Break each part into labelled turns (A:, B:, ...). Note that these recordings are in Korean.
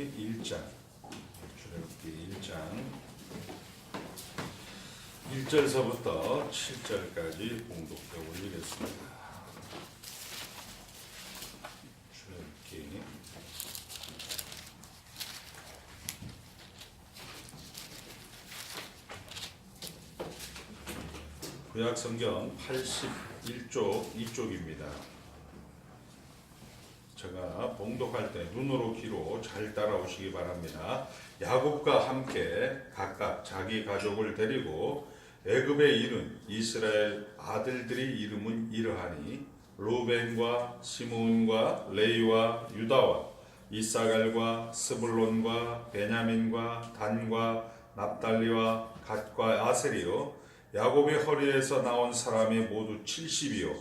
A: 1장 출애굽기 1장 1절서부터 7절까지 봉독해 올리겠습니다. 출애굽기 구약성경 81쪽 2쪽입니다. 제가 봉독할 때 눈으로 귀로 잘 따라오시기 바랍니다. 야곱과 함께 각각 자기 가족을 데리고 애굽에 이른 이스라엘 아들들의 이름은 이러하니 루벤과 시므온과 레위와 유다와 이사갈과 스불론과 베냐민과 단과 납달리와 갓과 아셀이요 야곱의 허리에서 나온 사람이 모두 70이요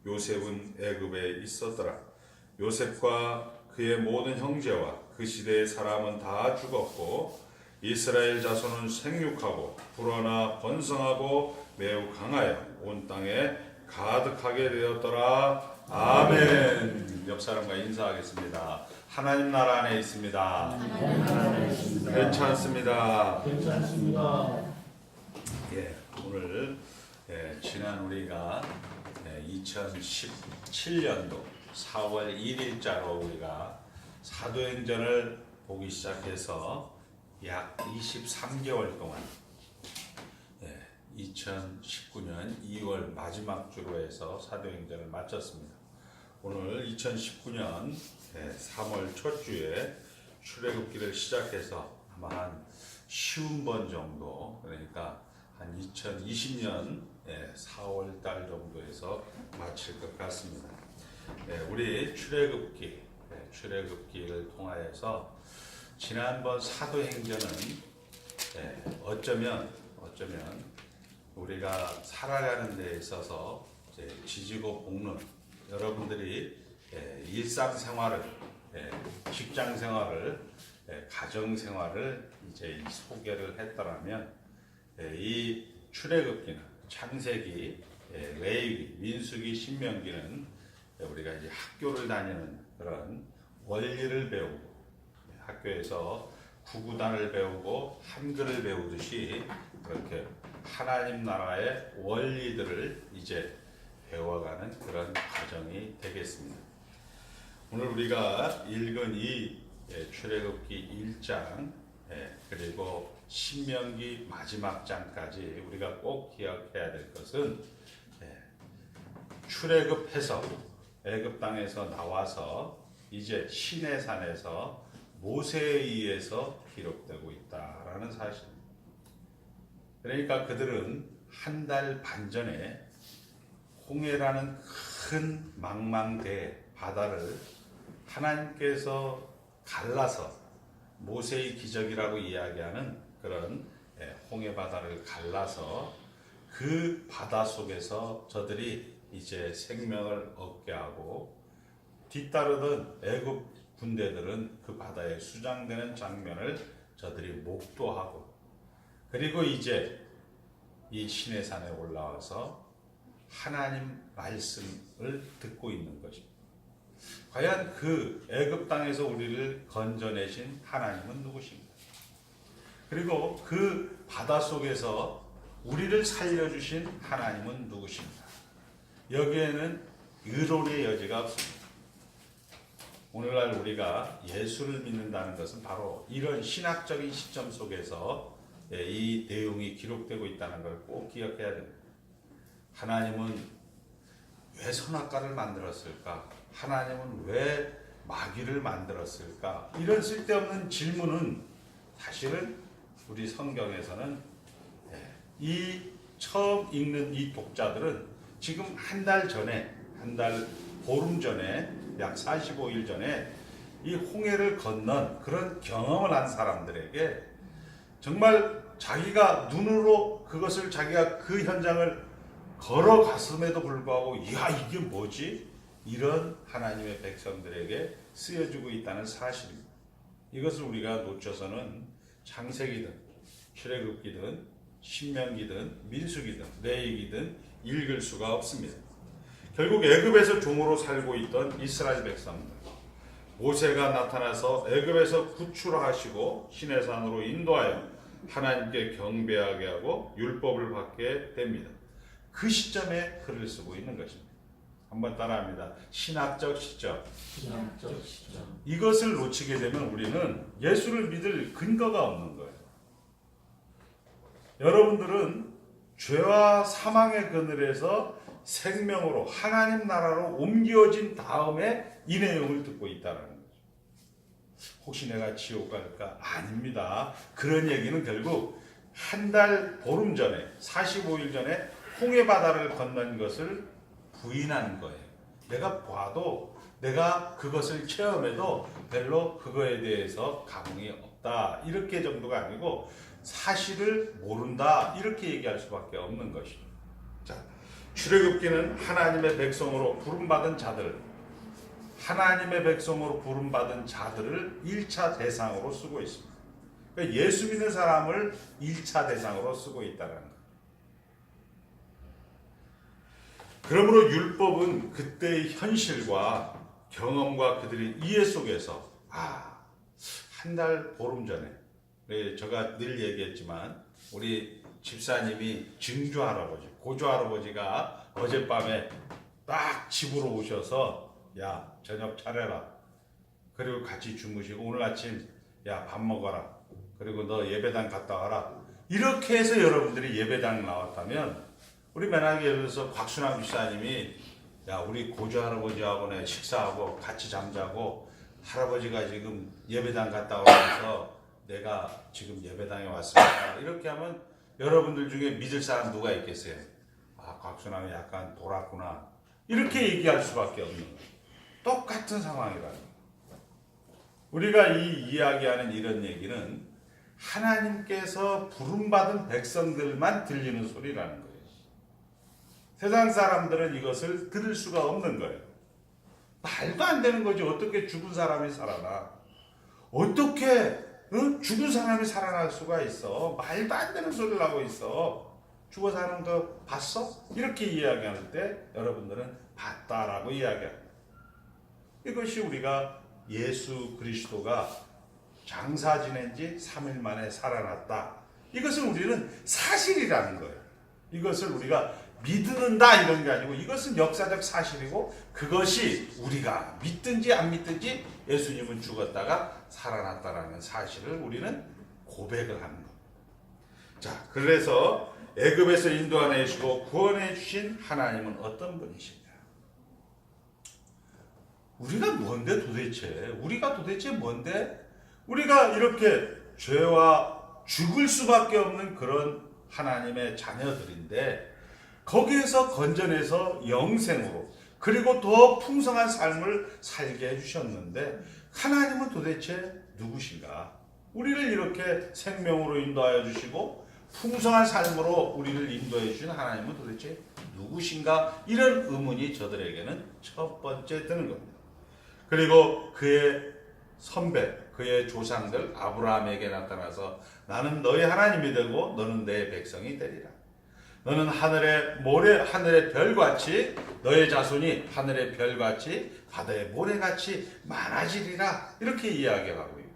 A: 요셉은 애굽에 있었더라. 요셉과 그의 모든 형제와 그 시대의 사람은 다 죽었고 이스라엘 자손은 생육하고 불어나 번성하고 매우 강하여 온 땅에 가득하게 되었더라. 아멘. 옆 사람과 인사하겠습니다. 하나님 나라 안에 있습니다. 괜찮습니다. 예, 오늘 지난 우리가 2017년도 4월 1일자로 우리가 사도행전을 보기 시작해서 약 23개월 동안 2019년 2월 마지막 주로 해서 사도행전을 마쳤습니다. 오늘 2019년 3월 첫 주에 출애굽기를 시작해서 아마 한 50번 정도, 그러니까 한 2020년 4월 달 정도에서 마칠 것 같습니다. 우리 출애굽기를 통하여서 지난번 사도행전은 어쩌면 우리가 살아가는 데 있어서 지지고 볶는 여러분들이 일상생활을, 직장생활을, 가정생활을 이제 소개를 했더라면 이 출애굽기는 창세기, 레위기, 민수기, 신명기는 우리가 이제 학교를 다니는 그런 원리를 배우고 학교에서 구구단을 배우고 한글을 배우듯이 그렇게 하나님 나라의 원리들을 이제 배워가는 그런 과정이 되겠습니다. 오늘 우리가 읽은 이 출애굽기 1장 그리고 신명기 마지막 장까지 우리가 꼭 기억해야 될 것은 출애굽해서 애굽 땅에서 나와서 이제 시내산에서 모세에 의해서 기록되고 있다라는 사실입니다. 그러니까 그들은 한 달 반 전에 홍해라는 큰 망망대 바다를 하나님께서 갈라서 모세의 기적이라고 이야기하는 그런 홍해 바다를 갈라서 그 바다 속에서 저들이 이제 생명을 얻게 하고 뒤따르던 애굽 군대들은 그 바다에 수장되는 장면을 저들이 목도하고 그리고 이제 이 시내산에 올라와서 하나님 말씀을 듣고 있는 것입니다. 과연 그 애굽 땅에서 우리를 건져내신 하나님은 누구신가? 그리고 그 바다 속에서 우리를 살려주신 하나님은 누구신가? 여기에는 의론의 여지가 없습니다. 오늘날 우리가 예수를 믿는다는 것은 바로 이런 신학적인 시점 속에서 이 내용이 기록되고 있다는 걸 꼭 기억해야 됩니다. 하나님은 왜 선악과를 만들었을까? 하나님은 왜 마귀를 만들었을까? 이런 쓸데없는 질문은 사실은 우리 성경에서는 이 처음 읽는 이 독자들은 지금 한 달 보름 전에, 약 45일 전에 이 홍해를 건넌 그런 경험을 한 사람들에게 정말 자기가 눈으로 그것을 자기가 그 현장을 걸어갔음에도 불구하고 야 이게 뭐지? 이런 하나님의 백성들에게 쓰여지고 있다는 사실입니다. 이것을 우리가 놓쳐서는 창세기든 출애굽기든 신명기든 민수기든 레위기든 읽을 수가 없습니다. 결국 애굽에서 종으로 살고 있던 이스라엘 백성들 모세가 나타나서 애굽에서 구출하시고 시내산으로 인도하여 하나님께 경배하게 하고 율법을 받게 됩니다. 그 시점에 글을 쓰고 있는 것입니다. 한번 따라합니다. 신학적 시점.
B: 신학적 시점.
A: 이것을 놓치게 되면 우리는 예수를 믿을 근거가 없는 거예요. 여러분들은 죄와 사망의 그늘에서 생명으로 하나님 나라로 옮겨진 다음에 이 내용을 듣고 있다는 거죠. 혹시 내가 지옥 갈까? 아닙니다. 그런 얘기는 결국 한 달 보름 전에 45일 전에 홍해 바다를 건넌 것을 부인하는 거예요. 내가 봐도 내가 그것을 체험해도 별로 그거에 대해서 감흥이 없다. 이렇게 정도가 아니고 사실을 모른다. 이렇게 얘기할 수밖에 없는 것이죠. 자, 출애굽기는 하나님의 백성으로 부름받은 자들, 하나님의 백성으로 부름받은 자들을 1차 대상으로 쓰고 있습니다. 그러니까 예수 믿는 사람을 1차 대상으로 쓰고 있다는 거예요. 그러므로 율법은 그때의 현실과 경험과 그들의 이해 속에서 한 달 보름 전에 제가 늘 얘기했지만 우리 집사님이 증조 할아버지, 고조 할아버지가 어젯밤에 딱 집으로 오셔서 야 저녁 차려라. 그리고 같이 주무시고 오늘 아침 야 밥 먹어라. 그리고 너 예배당 갔다 와라. 이렇게 해서 여러분들이 예배당 나왔다면 우리 맨하게 예를 들어서 곽순환 집사님이 야 우리 고조 할아버지하고 내 식사하고 같이 잠자고 할아버지가 지금 예배당 갔다 오면서 내가 지금 예배당에 왔습니다. 이렇게 하면 여러분들 중에 믿을 사람 누가 있겠어요? 곽순환이 약간 돌았구나. 이렇게 얘기할 수밖에 없는 거예요. 똑같은 상황이라는 거예요. 우리가 이 이야기하는 이런 얘기는 하나님께서 부름받은 백성들만 들리는 소리라는 거예요. 세상 사람들은 이것을 들을 수가 없는 거예요. 말도 안 되는 거지. 어떻게 죽은 사람이 살아나? 어떻게 죽은 사람이 살아날 수가 있어? 말도 안 되는 소리를 하고 있어. 죽어 사는 거 봤어? 이렇게 이야기할 때 여러분들은 봤다라고 이야기합니다. 이것이 우리가 예수 그리스도가 장사 지낸 지 3일 만에 살아났다. 이것을 우리는 사실이라는 거예요. 이것을 우리가 믿는다 이런 게 아니고 이것은 역사적 사실이고 그것이 우리가 믿든지 안 믿든지 예수님은 죽었다가 살아났다라는 사실을 우리는 고백을 하는 겁니다. 자, 그래서 애굽에서 인도하내시고 구원해 주신 하나님은 어떤 분이신가? 우리가 뭔데 도대체? 우리가 도대체 뭔데? 우리가 이렇게 죄와 죽을 수밖에 없는 그런 하나님의 자녀들인데 거기에서 건져내서 영생으로 그리고 더 풍성한 삶을 살게 해주셨는데 하나님은 도대체 누구신가? 우리를 이렇게 생명으로 인도하여 주시고 풍성한 삶으로 우리를 인도해 주신 하나님은 도대체 누구신가? 이런 의문이 저들에게는 첫 번째 드는 겁니다. 그리고 그의 선배, 그의 조상들 아브라함에게 나타나서 나는 너의 하나님이 되고 너는 내 백성이 되리라. 너는 하늘의 모래, 하늘의 별같이 너의 자손이 하늘의 별같이 바다의 모래같이 많아지리라. 이렇게 이야기하고 있고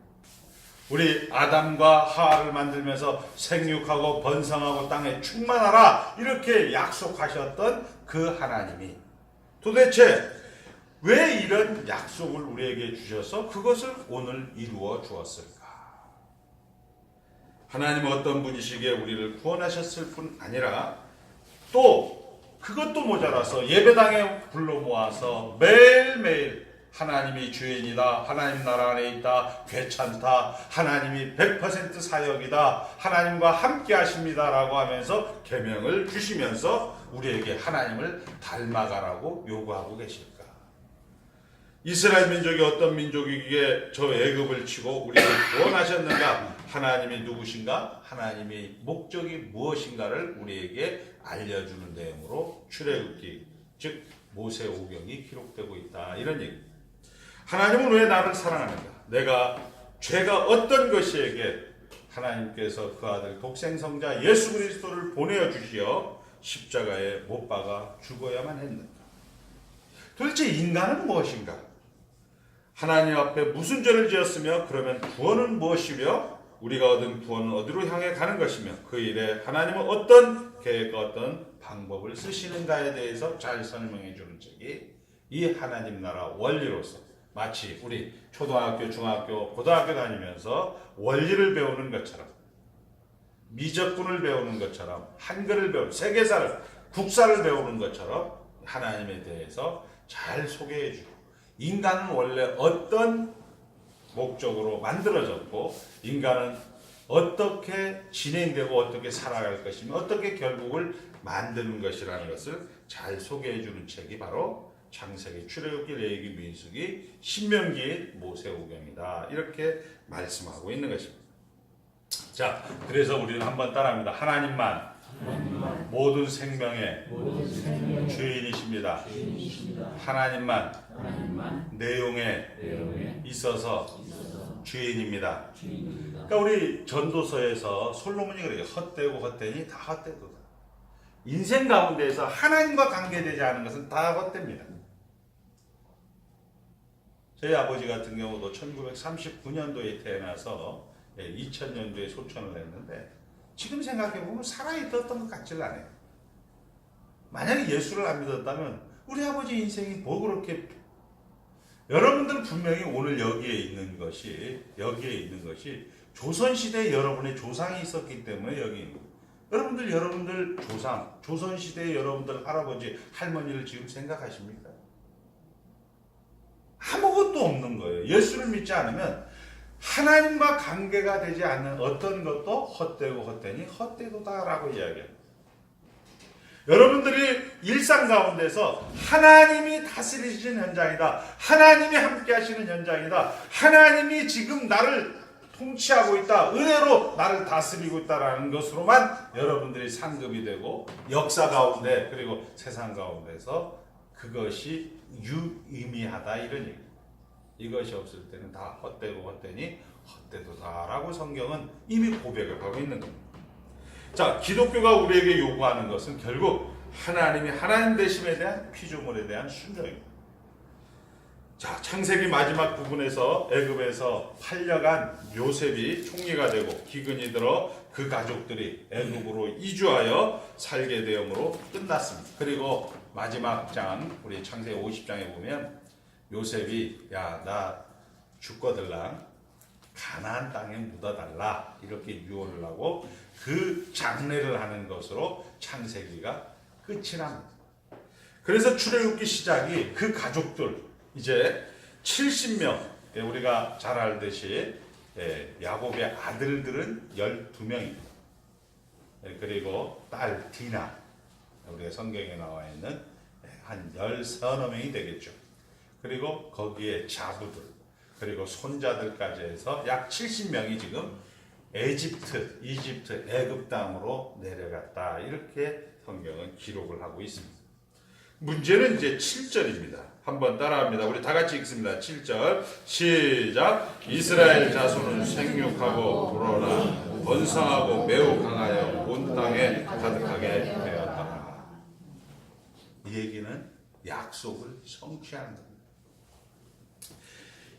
A: 우리 아담과 하와를 만들면서 생육하고 번성하고 땅에 충만하라 이렇게 약속하셨던 그 하나님이 도대체 왜 이런 약속을 우리에게 주셔서 그것을 오늘 이루어 주었을까? 하나님은 어떤 분이시기에 우리를 구원하셨을 뿐 아니라 또 그것도 모자라서 예배당에 불러 모아서 매일매일 하나님이 주인이다. 하나님 나라 안에 있다. 괜찮다. 하나님이 100% 사역이다. 하나님과 함께 하십니다. 라고 하면서 계명을 주시면서 우리에게 하나님을 닮아가라고 요구하고 계십니다. 이스라엘 민족이 어떤 민족이기에 저 애굽을 치고 우리를 구원하셨는가? 하나님이 누구신가? 하나님의 목적이 무엇인가를 우리에게 알려주는 내용으로 출애굽기 즉 모세오경이 기록되고 있다. 이런 얘기입니다. 하나님은 왜 나를 사랑하는가? 내가 죄가 어떤 것이에게 하나님께서 그 아들 독생성자 예수 그리스도를 보내어 주시어 십자가에 못 박아 죽어야만 했는가? 도대체 인간은 무엇인가? 하나님 앞에 무슨 죄를 지었으며 그러면 구원은 무엇이며 우리가 얻은 구원은 어디로 향해 가는 것이며 그 일에 하나님은 어떤 계획과 어떤 방법을 쓰시는가에 대해서 잘 설명해 주는 책이 이 하나님 나라 원리로서 마치 우리 초등학교, 중학교, 고등학교 다니면서 원리를 배우는 것처럼 미적분을 배우는 것처럼 한글을 배우는 세계사를 국사를 배우는 것처럼 하나님에 대해서 잘 소개해 주고 인간은 원래 어떤 목적으로 만들어졌고 인간은 어떻게 진행되고 어떻게 살아갈 것이며 어떻게 결국을 만드는 것이라는 것을 잘 소개해 주는 책이 바로 창세기, 출애굽기, 레위기, 민수기, 신명기, 모세오경이다. 이렇게 말씀하고 있는 것입니다. 자, 그래서 우리는 한번 따라합니다. 하나님만 모든 생명의 주인이십니다. 하나님만 내용에 있어서 주인입니다. 그러니까 우리 전도서에서 솔로몬이 그래요. 헛되고 헛되니 다 헛되도다. 인생 가운데에서 하나님과 관계되지 않은 것은 다 헛됩니다. 저희 아버지 같은 경우도 1939년도에 태어나서 2000년도에 소천을 했는데 지금 생각해보면 살아있었던 것 같질 않아요. 만약에 예수를 안 믿었다면 우리 아버지 인생이 뭐 그렇게 여러분들 분명히 오늘 여기에 있는 것이 조선시대에 여러분의 조상이 있었기 때문에 여기 있는 거예요. 여러분들 조상, 조선시대에 여러분들 할아버지, 할머니를 지금 생각하십니까? 아무것도 없는 거예요. 예수를 믿지 않으면 하나님과 관계가 되지 않는 어떤 것도 헛되고 헛되니 헛되도다라고 이야기합니다. 여러분들이 일상 가운데서 하나님이 다스리시는 현장이다. 하나님이 함께 하시는 현장이다. 하나님이 지금 나를 통치하고 있다. 은혜로 나를 다스리고 있다라는 것으로만 여러분들이 상급이 되고 역사 가운데 그리고 세상 가운데서 그것이 유의미하다 이런 얘기. 이것이 없을 때는 다 헛되고 헛되니 헛되도다라고 성경은 이미 고백을 하고 있는 겁니다. 자, 기독교가 우리에게 요구하는 것은 결국 하나님이 하나님 되심에 대한 피조물에 대한 순종입니다. 자, 창세기 마지막 부분에서 애굽에서 팔려간 요셉이 총리가 되고 기근이 들어 그 가족들이 애굽으로 이주하여 살게 되므로 끝났습니다. 그리고 마지막 장 우리 창세기 50장에 보면 요셉이 야, 나 죽거들랑 가나안 땅에 묻어달라 이렇게 유언을 하고 그 장례를 하는 것으로 창세기가 끝이 납니다. 그래서 출애굽기 시작이 그 가족들 이제 70명 우리가 잘 알듯이 야곱의 아들들은 12명입니다. 그리고 딸 디나 우리가 성경에 나와 있는 한 13명이 되겠죠. 그리고 거기에 자부들 그리고 손자들까지 해서 약 70명이 지금 이집트, 애굽 땅으로 내려갔다. 이렇게 성경은 기록을 하고 있습니다. 문제는 이제 7절입니다. 한번 따라합니다. 우리 다 같이 읽습니다. 7절 시작. 이스라엘 자손은 생육하고 불어나 번성하고 매우 강하여 온 땅에 가득하게 되었다. 이 얘기는 약속을 성취하는 겁니다.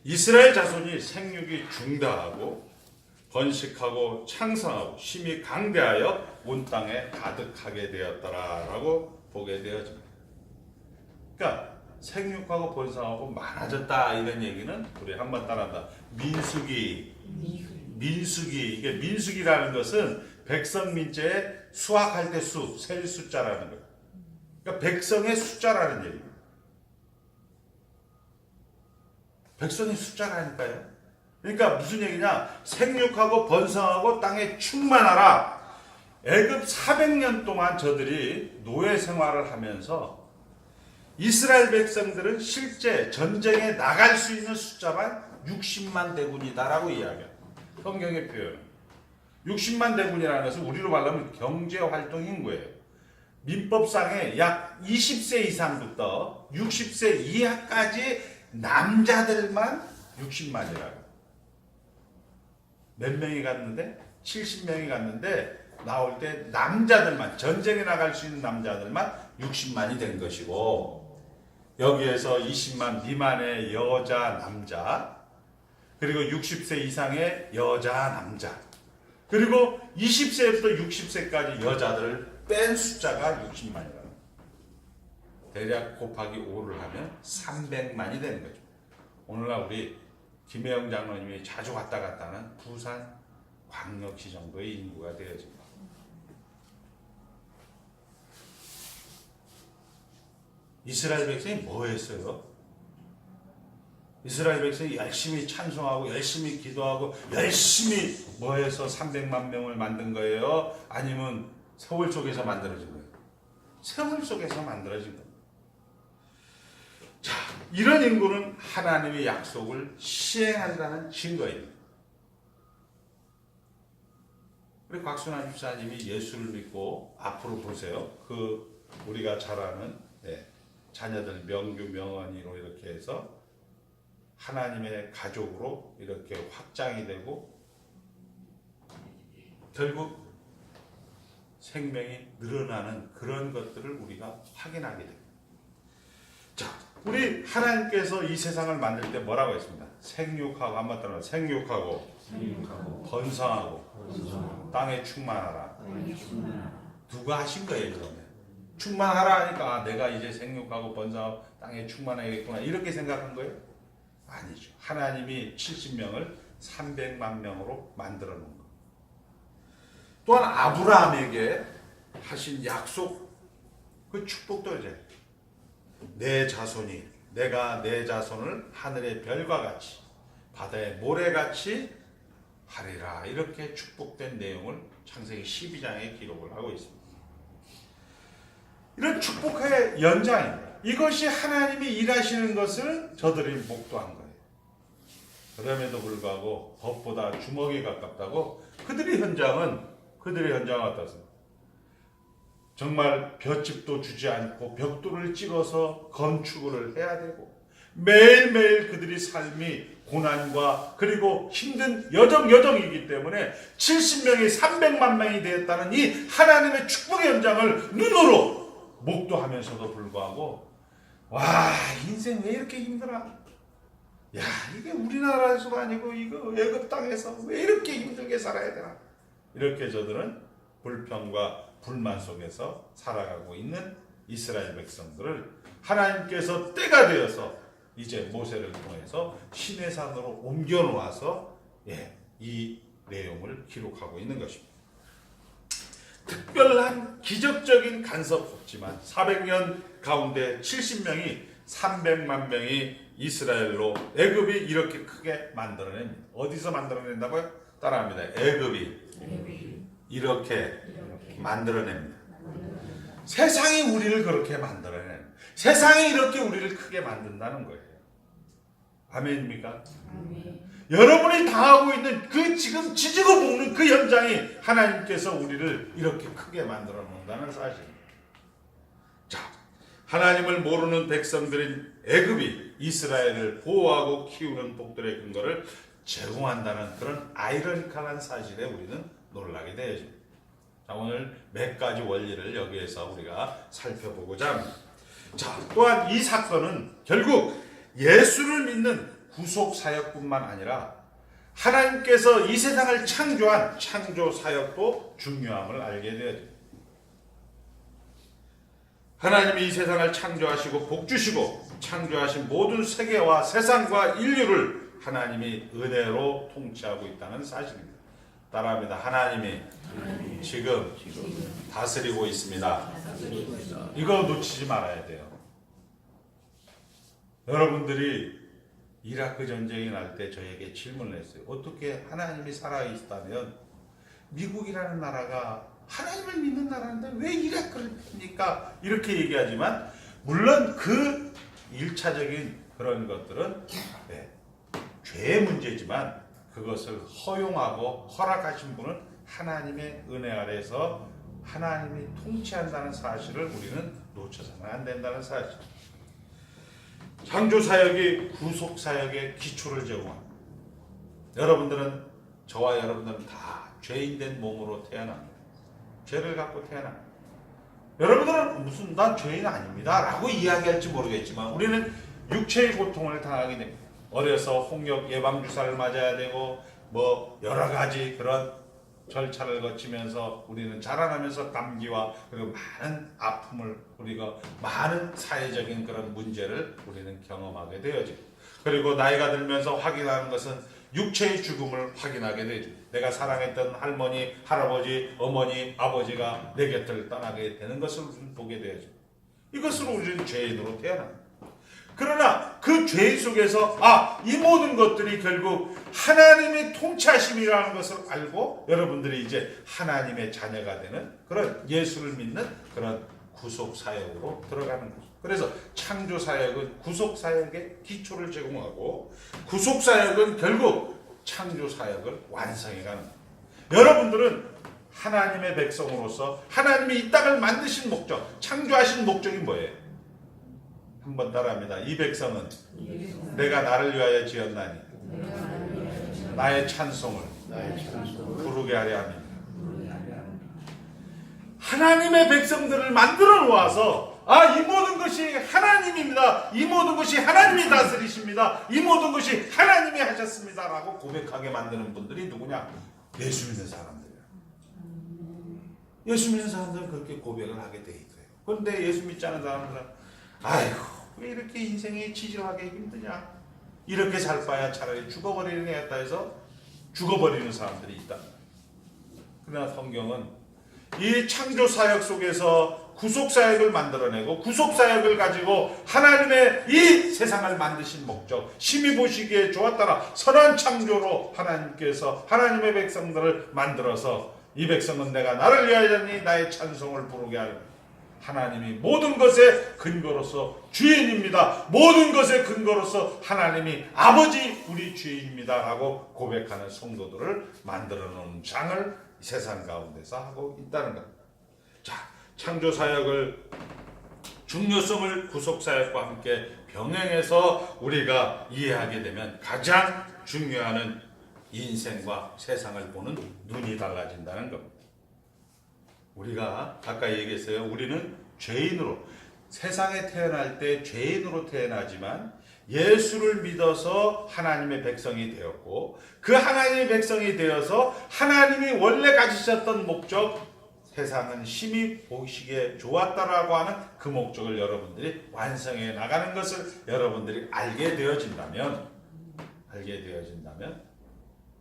A: 이스라엘 자손이 생육이 중다하고 번식하고 창성하고 심히 강대하여 온 땅에 가득하게 되었더라라고 보게 되어집니다. 그러니까 생육하고 번성하고 많아졌다 이런 얘기는 우리 한번 따라한다. 민수기 이게 민수기라는 것은 백성 민자의 수확할 때 셀 숫자라는 거예요. 그러니까 백성의 숫자라는 얘기입니다. 백성의 숫자라니까요. 그러니까 무슨 얘기냐? 생육하고 번성하고 땅에 충만하라. 애굽 400년 동안 저들이 노예 생활을 하면서 이스라엘 백성들은 실제 전쟁에 나갈 수 있는 숫자만 60만 대군이다라고 이야기합니다. 성경의 표현. 60만 대군이라는 것은 우리로 말하면 경제활동 인구예요. 민법상에 약 20세 이상부터 60세 이하까지 남자들만 60만이라고. 몇 명이 갔는데? 70명이 갔는데 나올 때 남자들만 전쟁에 나갈 수 있는 남자들만 60만이 된 것이고 여기에서 20만 미만의 여자, 남자, 그리고 60세 이상의 여자, 남자, 그리고 20세부터 60세까지 여자들을 뺀 숫자가 60만이라는 거예요. 대략 곱하기 5를 하면 300만이 되는 거죠. 오늘날 우리 김혜영 장로님이 자주 왔다 갔다 하는 부산 광역시 정도의 인구가 되어집니다. 이스라엘 백성이 뭐 했어요? 이스라엘 백성이 열심히 찬송하고 열심히 기도하고 열심히 뭐 해서 300만 명을 만든 거예요? 아니면 세월 속에서 만들어진 거예요? 세월 속에서 만들어진 거예요. 자, 이런 인구는 하나님의 약속을 시행한다는 증거입니다. 우리 곽순환 집사님이 예수를 믿고 앞으로 보세요. 우리가 잘 아는 자녀들 명규 명언이로 이렇게 해서 하나님의 가족으로 이렇게 확장이 되고 결국 생명이 늘어나는 그런 것들을 우리가 확인하게 됩니다. 자, 우리 하나님께서 이 세상을 만들 때 뭐라고 했습니다? 생육하고, 한번 따라 생육하고 번성하고 땅에 충만하라. 누가 하신 거예요, 그러면? 충만하라 하니까 내가 이제 생육하고 번성하고 땅에 충만하겠구나 이렇게 생각한 거예요? 아니죠. 하나님이 70명을 300만 명으로 만들어 놓은 거. 또한 아브라함에게 하신 약속, 그 축복도 이제 내가 내 자손을 하늘의 별과 같이 바다의 모래같이 하리라 이렇게 축복된 내용을 창세기 12장에 기록을 하고 있습니다. 이런 축복의 연장입니다. 이것이 하나님이 일하시는 것을 저들이 목도한 거예요. 그럼에도 불구하고 법보다 주먹이 가깝다고 그들의 현장은 어떻습니까? 정말 볏짚도 주지 않고 벽돌을 찍어서 건축을 해야 되고 매일매일 그들의 삶이 고난과 그리고 힘든 여정이기 때문에 70명이 300만 명이 되었다는 이 하나님의 축복의 현장을 눈으로 목도하면서도 불구하고 와, 인생 왜 이렇게 힘들어? 야, 이게 우리나라에서도 아니고 이거 애굽 땅에서 왜 이렇게 힘들게 살아야 되나? 이렇게 저들은 불평과 불만 속에서 살아가고 있는 이스라엘 백성들을 하나님께서 때가 되어서 이제 모세를 통해서 시내산으로 옮겨 놓아서 이 내용을 기록하고 있는 것입니다. 특별한 기적적인 간섭 없지만 400년 가운데 70명이 300만 명이 이스라엘로 애굽이 이렇게 크게 만들어냅니다. 어디서 만들어낸다고요? 따라합니다. 애굽이 이렇게 만들어냅니다. 세상이 우리를 그렇게 만들어내는, 세상이 이렇게 우리를 크게 만든다는 거예요. 아멘입니까? 아멘. 여러분이 당하고 있는 그 지금 지지고 볶는 그 현장이 하나님께서 우리를 이렇게 크게 만들어 놓는다는 사실입니다. 자, 하나님을 모르는 백성들인 애굽이 이스라엘을 보호하고 키우는 복들의 근거를 제공한다는 그런 아이러니컬한 사실에 우리는 놀라게 되어집니다. 자, 오늘 몇 가지 원리를 여기에서 우리가 살펴보고자 합니다. 자, 또한 이 사건은 결국 예수를 믿는 구속 사역뿐만 아니라 하나님께서 이 세상을 창조한 창조 사역도 중요함을 알게 되어집니다. 하나님이 이 세상을 창조하시고 복주시고 창조하신 모든 세계와 세상과 인류를 하나님이 은혜로 통치하고 있다는 사실입니다. 따라합니다. 하나님이 지금 다스리고 있습니다. 이거 놓치지 말아야 돼요. 여러분들이 이라크 전쟁이 날 때 저에게 질문을 했어요. 어떻게 하나님이 살아있다면 미국이라는 나라가 하나님을 믿는 나라인데 왜 이라크를 핍니까? 이렇게 얘기하지만 물론 그 1차적인 그런 것들은 죄의 문제지만 그것을 허용하고 허락하신 분은 하나님의 은혜 아래서 하나님이 통치한다는 사실을 우리는 놓쳐서는 안 된다는 사실. 창조사역이 구속사역의 기초를 제공합니다. 여러분들은, 저와 여러분들은 다 죄인된 몸으로 태어납니다. 죄를 갖고 태어납니다. 여러분들은 무슨 난 죄인 아닙니다 라고 이야기할지 모르겠지만 우리는 육체의 고통을 당하게 됩니다. 어려서 홍역 예방주사를 맞아야 되고 뭐 여러 가지 그런 절차를 거치면서 우리는 자라나면서 감기와 그리고 많은 아픔을 우리가 많은 사회적인 그런 문제를 우리는 경험하게 되어지고 그리고 나이가 들면서 확인하는 것은 육체의 죽음을 확인하게 되죠. 내가 사랑했던 할머니, 할아버지, 어머니, 아버지가 내 곁을 떠나게 되는 것을 우리는 보게 되죠. 이것으로 우리는 죄인으로 태어납니다. 그러나 그 죄 속에서 이 모든 것들이 결국 하나님의 통치하심이라는 것을 알고 여러분들이 이제 하나님의 자녀가 되는 그런 예수를 믿는 그런 구속사역으로 들어가는 거죠. 그래서 창조사역은 구속사역의 기초를 제공하고 구속사역은 결국 창조사역을 완성해가는 거예요. 여러분들은 하나님의 백성으로서 하나님이 이 땅을 만드신 목적, 창조하신 목적이 뭐예요? 한번 따라합니다. 이 백성은 내가 나를 위하여 지었나니 나의 찬송을 부르게 하려 합니다. 하나님의 백성들을 만들어 놓아서 이 모든 것이 하나님입니다. 이 모든 것이 하나님이 다스리십니다. 이 모든 것이 하나님이 하셨습니다 라고 고백하게 만드는 분들이 누구냐? 예수 믿는 사람들이에요. 예수 믿는 사람들은 그렇게 고백을 하게 돼 있어요. 그런데 예수 믿지 않은 사람들은 아이고 왜 이렇게 인생이 지질하게 힘드냐? 이렇게 살 바야 차라리 죽어버리는 애였다 해서 죽어버리는 사람들이 있다. 그러나 성경은 이 창조사역 속에서 구속사역을 만들어내고 구속사역을 가지고 하나님의 이 세상을 만드신 목적, 심히 보시기에 좋았더라 선한 창조로 하나님께서 하나님의 백성들을 만들어서 이 백성은 내가 나를 위하여니 나의 찬송을 부르게 하려 하나님이 모든 것의 근거로서 주인입니다. 모든 것의 근거로서 하나님이 아버지 우리 주인입니다 하고 고백하는 성도들을 만들어 놓은 장을 세상 가운데서 하고 있다는 겁니다. 자, 창조사역을 중요성을 구속사역과 함께 병행해서 우리가 이해하게 되면 가장 중요한 인생과 세상을 보는 눈이 달라진다는 겁니다. 우리가 아까 얘기했어요. 우리는 죄인으로 세상에 태어날 때 죄인으로 태어나지만 예수를 믿어서 하나님의 백성이 되었고 그 하나님의 백성이 되어서 하나님이 원래 가지셨던 목적 세상은 심히 보시기에 좋았다라고 하는 그 목적을 여러분들이 완성해 나가는 것을 여러분들이 알게 되어진다면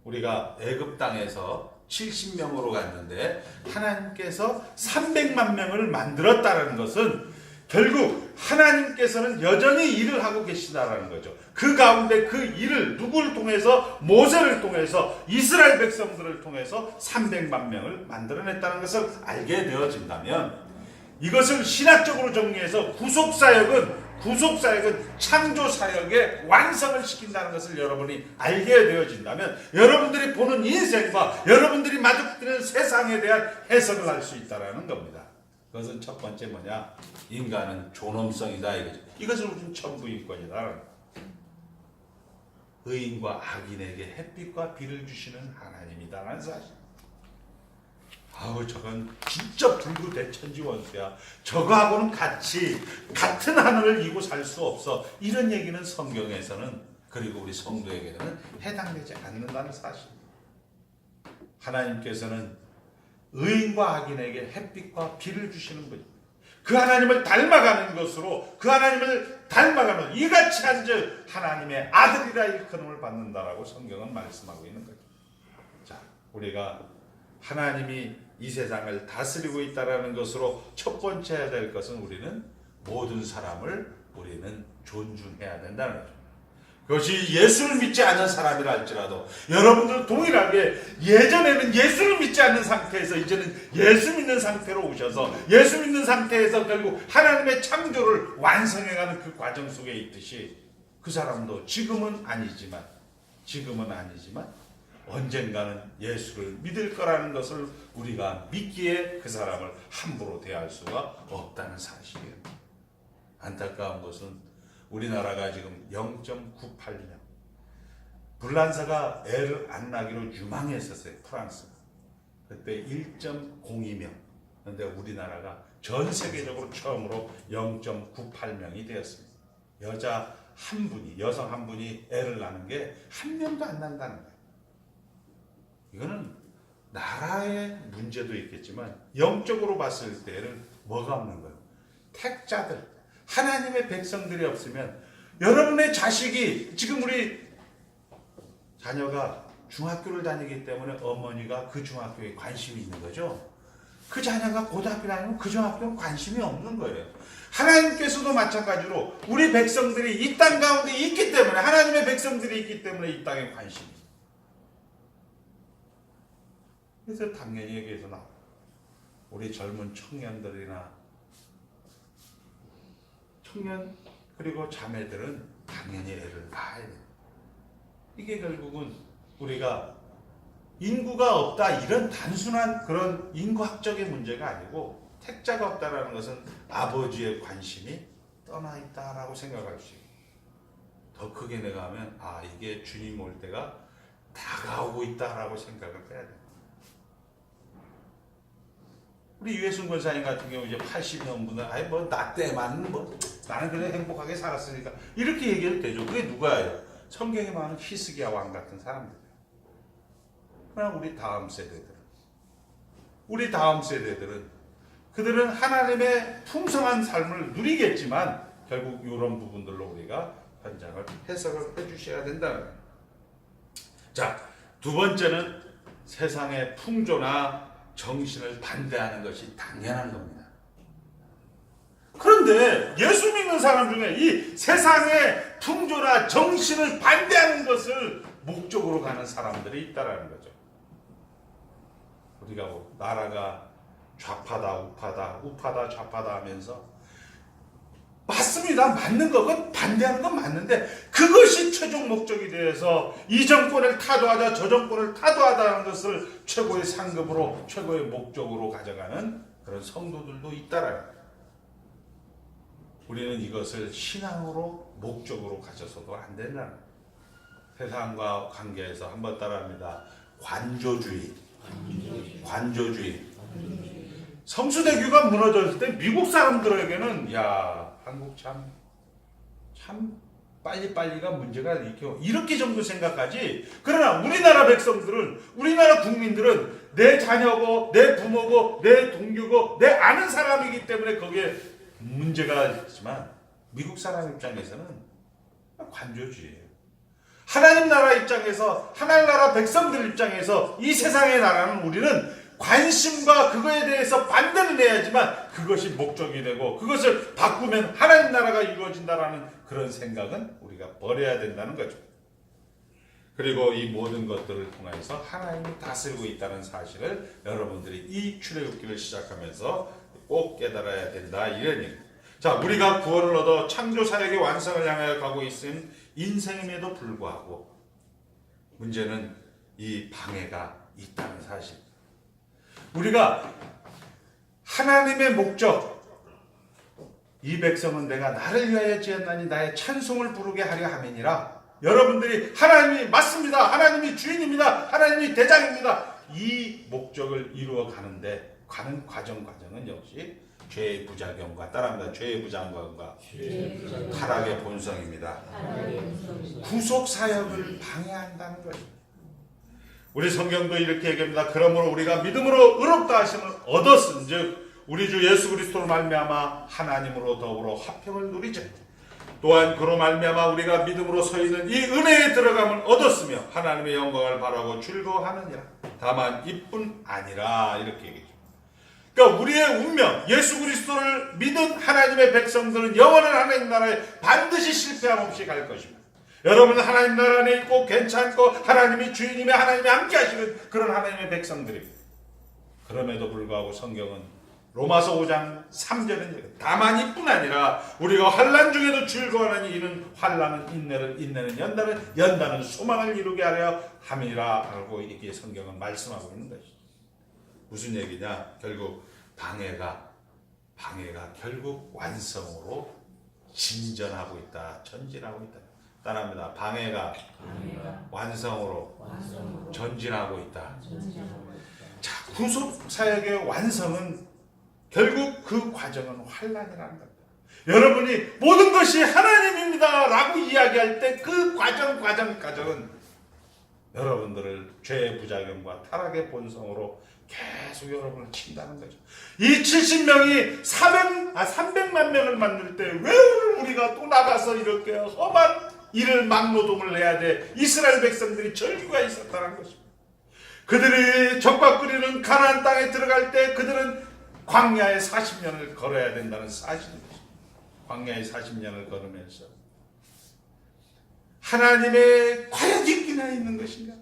A: 우리가 애굽 땅에서 70명으로 갔는데 하나님께서 300만 명을 만들었다는 것은 결국 하나님께서는 여전히 일을 하고 계시다라는 거죠. 그 가운데 그 일을 누구를 통해서? 모세를 통해서 이스라엘 백성들을 통해서 300만 명을 만들어냈다는 것을 알게 되어진다면 이것을 신학적으로 정리해서 구속사역은 창조사역의 완성을 시킨다는 것을 여러분이 알게 되어진다면 여러분들이 보는 인생과 여러분들이 마주치는 세상에 대한 해석을 할 수 있다는 겁니다. 그것은 첫 번째 뭐냐? 인간은 존엄성이다 이거죠. 이것을 우리는 천부인권이다. 의인과 악인에게 햇빛과 비를 주시는 하나님이다라는 사실. 저건 진짜 불구대천지원수야. 저거하고는 같은 하늘을 이고 살 수 없어. 이런 얘기는 성경에서는 그리고 우리 성도에게는 해당되지 않는다는 사실. 하나님께서는 의인과 악인에게 햇빛과 비를 주시는 분입니다. 그 하나님을 닮아가는 것으로 그 하나님을 닮아가면 이같이 한즉 하나님의 아들이라 일컬음을 받는다라고 성경은 말씀하고 있는 거죠. 자, 우리가 하나님이 이 세상을 다스리고 있다는 것으로 첫 번째 해야 될 것은 우리는 모든 사람을 우리는 존중해야 된다는 거죠. 그것이 예수를 믿지 않는 사람이라 할지라도 여러분들 동일하게 예전에는 예수를 믿지 않는 상태에서 이제는 예수 믿는 상태로 오셔서 예수 믿는 상태에서 결국 하나님의 창조를 완성해가는 그 과정 속에 있듯이 그 사람도 지금은 아니지만 언젠가는 예수를 믿을 거라는 것을 우리가 믿기에 그 사람을 함부로 대할 수가 없다는 사실이에요. 안타까운 것은 우리나라가 지금 0.98명 불란사가 애를 안 낳기로 유망했었어요. 프랑스가 그때 1.02명 그런데 우리나라가 전 세계적으로 처음으로 0.98명이 되었습니다. 여자 한 분이, 여성 한 분이 애를 낳는 게 한 명도 안 난다는 거예요. 이거는 나라의 문제도 있겠지만 영적으로 봤을 때는 뭐가 없는 거예요? 택자들, 하나님의 백성들이 없으면 여러분의 자식이, 지금 우리 자녀가 중학교를 다니기 때문에 어머니가 그 중학교에 관심이 있는 거죠. 그 자녀가 고등학교 다니면 그 중학교는 관심이 없는 거예요. 하나님께서도 마찬가지로 우리 백성들이 이 땅 가운데 있기 때문에, 하나님의 백성들이 있기 때문에 이 땅에 관심이 있어요. 그래서 당연히 여기에서 우리 젊은 청년들이나 청년 그리고 자매들은 당연히 애를 낳아야 돼요. 이게 결국은 우리가 인구가 없다 이런 단순한 그런 인구학적인 문제가 아니고, 택자가 없다라는 것은 아버지의 관심이 떠나 있다라고 생각할 수 있어요. 더 크게 내가 하면 이게 주님 올 때가 다가오고 있다라고 생각을 해야 돼요. 우리 유해순 권사님 같은 경우 이제 80년분은 나 때만 나는 그냥 행복하게 살았으니까 이렇게 얘기해도 되죠. 그게 누가예요? 성경에 많은 히스기야 왕 같은 사람들이에요. 그러나 우리 다음 세대들은 그들은 하나님의 풍성한 삶을 누리겠지만 결국 이런 부분들로 우리가 현장을 해석을 해주셔야 된다는 거예요. 자, 두 번째는 세상의 풍조나 정신을 반대하는 것이 당연한 겁니다. 그런데 예수 믿는 사람 중에 이 세상의 풍조나 정신을 반대하는 것을 목적으로 가는 사람들이 있다라는 거죠. 우리가 나라가 좌파다 우파다 우파다 좌파다 하면서 맞습니다. 맞는 거, 반대하는 건 맞는데 그것이 최종 목적이 되어서 이 정권을 타도하자 저 정권을 타도하자는 것을 최고의 상급으로 최고의 목적으로 가져가는 그런 성도들도 있다라는 거예요. 우리는 이것을 신앙으로 목적으로 가져서도 안 된다는 거예요. 세상과 관계에서 한번 따라합니다. 관조주의. 성수대교가 무너졌을 때 미국 사람들에게는 한국 참 빨리빨리가 문제가 이렇게 정도 생각하지. 그러나 우리나라 백성들은, 우리나라 국민들은 내 자녀고 내 부모고 내 동료고 내 아는 사람이기 때문에 거기에 문제가 있지만 미국 사람 입장에서는 관조주의예요. 하나님 나라 입장에서, 하나님 나라 백성들 입장에서 이 세상의 나라는 우리는 관심과 그거에 대해서 반대는 해야지만 그것이 목적이 되고 그것을 바꾸면 하나님 나라가 이루어진다라는 그런 생각은 우리가 버려야 된다는 거죠. 그리고 이 모든 것들을 통해서 하나님이 다스리고 있다는 사실을 여러분들이 이 출애굽기를 시작하면서 꼭 깨달아야 된다, 이런 얘기. 자, 우리가 구원을 얻어 창조 사역의 완성을 향하여 가고 있는 인생임에도 불구하고 문제는 이 방해가 있다는 사실. 우리가 하나님의 목적, 이 백성은 내가 나를 위하여 지었나니 나의 찬송을 부르게 하려 함이니라. 여러분들이 하나님이 맞습니다, 하나님이 주인입니다, 하나님이 대장입니다, 이 목적을 이루어 가는데 가는 과정은 역시 죄의 부작용과, 따라합니다, 죄의 부작용과 타락의 본성입니다. 구속 사역을 방해한다는 것입니다. 우리 성경도 이렇게 얘기합니다. 그러므로 우리가 믿음으로 의롭다 하심을 얻었은즉 우리 주 예수 그리스도로 말미암아 하나님으로 더불어 화평을 누리자. 또한 그로 말미암아 우리가 믿음으로 서 있는 이 은혜에 들어감을 얻었으며 하나님의 영광을 바라고 즐거워하느니라. 다만 이뿐 아니라, 이렇게 얘기죠. 그러니까 우리의 운명, 예수 그리스도를 믿은 하나님의 백성들은 영원한 하나님 나라에 반드시 실패함 없이 갈 것입니다. 여러분은 하나님 나라 안에 있고 괜찮고 하나님이 주인이며 하나님이 함께 하시는 그런 하나님의 백성들입니다. 그럼에도 불구하고 성경은 로마서 5장 3절은 다만 이뿐 아니라 우리가 환난 중에도 즐거워하니 이는 환난은 인내를, 인내는 연단을, 연단은 소망을 이루게 하려 함이라 하고 이렇게 성경은 말씀하고 있는 것이죠. 무슨 얘기냐? 결국 방해가 결국 완성으로 진전하고 있다, 전진하고 있다. 따라합니다. 방해가 완성으로 전진하고 있다. 자, 구속 사역의 완성은 결국 그 과정은 환난이라는 겁니다. 여러분이 모든 것이 하나님입니다 라고 이야기할 때 그 과정은 여러분들을 죄의 부작용과 타락의 본성으로 계속 여러분을 친다는 거죠. 이 70명이 300만 명을 만들 때 왜 오늘 우리가 또 나가서 이렇게 험한 일을 막노동을 해야 돼? 이스라엘 백성들이 절규가 있었다는 것입니다. 그들이 적박거리는 가나안 땅에 들어갈 때 그들은 광야에 40년을 걸어야 된다는 사실입니다. 광야에 40년을 걸으면서 하나님의 과연 있기나 있는 것인가?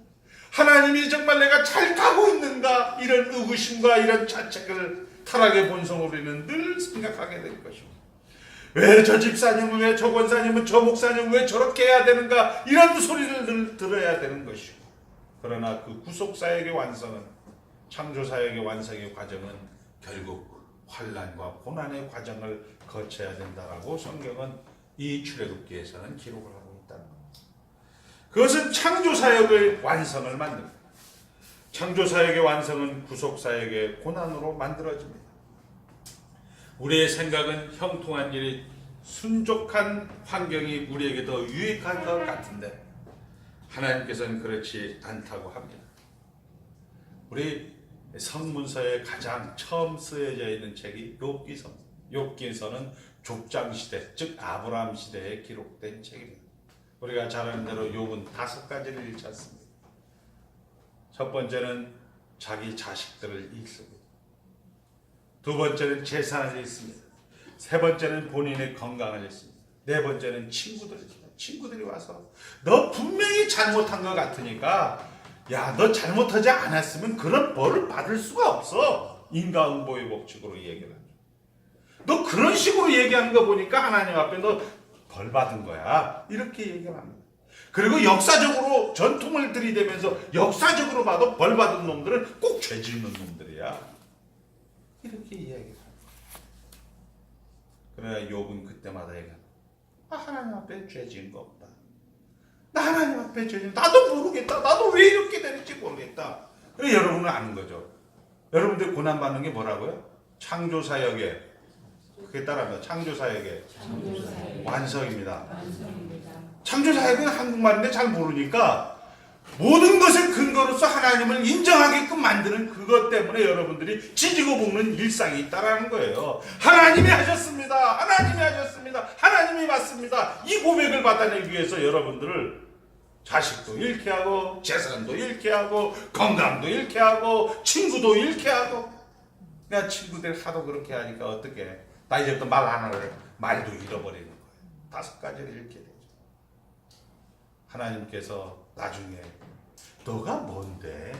A: 하나님이 정말 내가 잘 가고 있는가? 이런 의구심과 이런 자책을 타락의 본성으로 우리는 늘 생각하게 될 것이고, 왜 저 집사님은, 왜 저 권사님은, 저 목사님은 왜 저렇게 해야 되는가? 이런 소리를 늘 들어야 되는 것이고, 그러나 그 구속사역의 완성은, 창조사역의 완성의 과정은 결국 환난과 고난의 과정을 거쳐야 된다라고 성경은 이 출애굽기에서는 기록을 하고 있다는 겁니다. 그것은 창조사역의 완성을 만듭니다. 창조사역의 완성은 구속사역의 고난으로 만들어집니다. 우리의 생각은 형통한 일이, 순족한 환경이 우리에게 더 유익할 것 같은데 하나님께서는 그렇지 않다고 합니다. 우리 성문서에 가장 처음 쓰여져 있는 책이 욥기서. 욥기서는 족장시대, 즉 아브라함 시대에 기록된 책입니다. 우리가 잘 아는 대로 욥은 5가지를 잃었습니다. 첫 번째는 자기 자식들을 잃습니다. 두 번째는 재산을 잃습니다. 세 번째는 본인의 건강을 잃습니다. 네 번째는 친구들이 와서 너 분명히 잘못한 것 같으니까 야, 너 잘못하지 않았으면 그런 벌을 받을 수가 없어. 인과응보의 법칙으로 얘기를 하죠. 너 그런 식으로 얘기하는 거 보니까 하나님 앞에 너 벌 받은 거야. 이렇게 얘기를 합니다. 그리고 역사적으로 전통을 들이대면서 역사적으로 봐도 벌 받은 놈들은 꼭 죄 짓는 놈들이야. 이렇게 이야기를 합니다. 그러나 욥은 그때마다 얘기합니다. 하나님 앞에 죄 지은 거 없다. 나 하나님 앞에 죄 지은 나도 모르겠다. 나도 왜 이렇게 되는지 모르겠다. 그래 여러분은 아는 거죠. 여러분들 고난받는 게 뭐라고요? 창조사역의, 그게 따라합니다. 창조사역의 완성입니다. 창조사역은 한국말인데 잘 모르니까 모든 것의 근거로서 하나님을 인정하게끔 만드는 그것 때문에 여러분들이 지지고 볶는 일상이 있다라는 거예요. 하나님이 하셨습니다. 하나님이 하셨습니다. 하나님이 맞습니다. 이 고백을 받아내기 위해서 여러분들을 자식도 잃게 하고 재산도 잃게 하고 건강도 잃게 하고 친구도 잃게 하고. 그러니까 친구들 하도 그렇게 하니까 어떻게 나 이제부터 말 안 하래. 말도 잃어버리는 거예요. 5가지를 잃게 되죠. 하나님께서 나중에 너가 뭔데?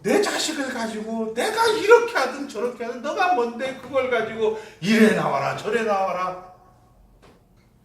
A: 내 자식을 가지고 내가 이렇게 하든 저렇게 하든 너가 뭔데 그걸 가지고 이래 나와라 저래 나와라.